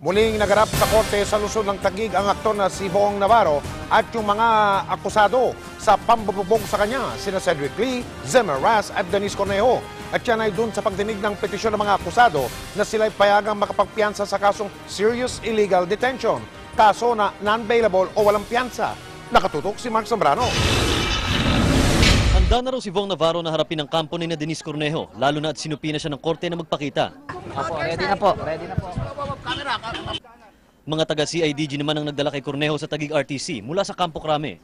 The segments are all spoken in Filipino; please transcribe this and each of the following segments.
Muling nagarap sa korte sa Luzon ng Taguig ang aktor na si Bong Navarro at yung mga akusado sa pambubog sa kanya, sina Cedric Lee, Zimmer Ras at Denise Cornejo. At yan ay dun sa pagdinig ng petisyon ng mga akusado na sila'y payagang makapagpiyansa sa kasong serious illegal detention, kaso na non-bailable o walang piyansa. Nakatutok si Mark Zambrano. Handa na raw si Bong Navarro na harapin ang kampo ni Denise Cornejo, lalo na at sinupi na siya ng korte na magpakita. Apo, ready na po, ready na po. Mga taga-CIDG naman ang nagdala kay Cornejo sa Taguig RTC mula sa Kampo Crame.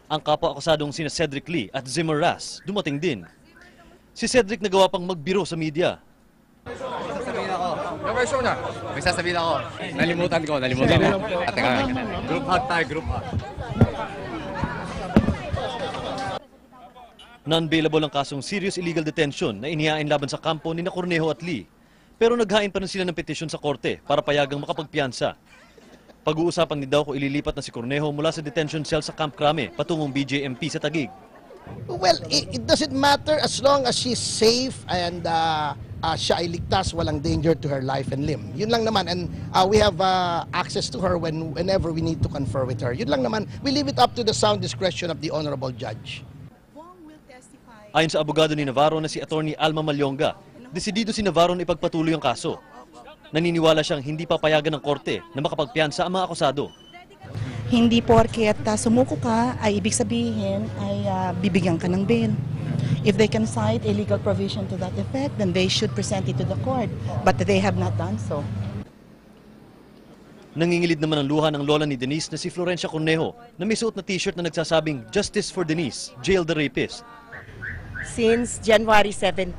Ang kapwa-akusadong sina Cedric Lee at Zimmer Ras dumating din. Si Cedric nagawa pang magbiro sa media. May sasabihin ako. Nalimutan ko. Teka, group hug tayo, group hug. Non-bailable ang kasong serious illegal detention na inihain laban sa kampo ni Cornejo at Lee. Pero naghain pa rin sila ng petisyon sa korte para payagang makapagpiyansa. Pag-uusapan din daw kung ililipat na si Cornejo mula sa detention cell sa Camp Crame patungong BJMP sa Taguig. Well, it doesn't matter as long as she's safe and siya ay ligtas, walang danger to her life and limb. Yun lang naman, and we have access to her whenever we need to confer with her. Yun lang naman, we leave it up to the sound discretion of the honorable judge. Ayon sa abogado ni Navarro na si Attorney Alma Malyonga, desidido si Navarro na ipagpatuloy ang kaso. Naniniwala siyang hindi papayagan ng korte na makapagpiyansa ang mga akusado. Hindi porket sumuko ka ay ibig sabihin ay bibigyan ka ng bail. If they can cite a legal provision to that effect, then they should present it to the court. But they have not done so. Nangingilid naman ang luha ng lola ni Denise na si Florencia Cornejo na may suot na t-shirt na nagsasabing Justice for Denise, Jail the Rapist. Since January 17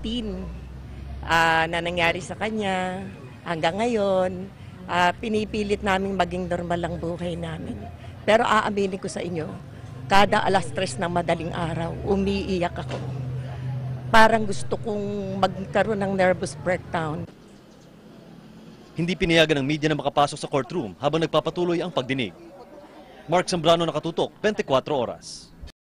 na nangyari sa kanya hanggang ngayon, pinipilit namin maging normal ang buhay namin. Pero aaminin ko sa inyo, kada alas 3 ng madaling araw, umiiyak ako. Parang gusto kong magkaroon ng nervous breakdown. Hindi pinayagan ng media na makapasok sa courtroom habang nagpapatuloy ang pagdinig. Mark Zambrano, nakatutok, 24 oras.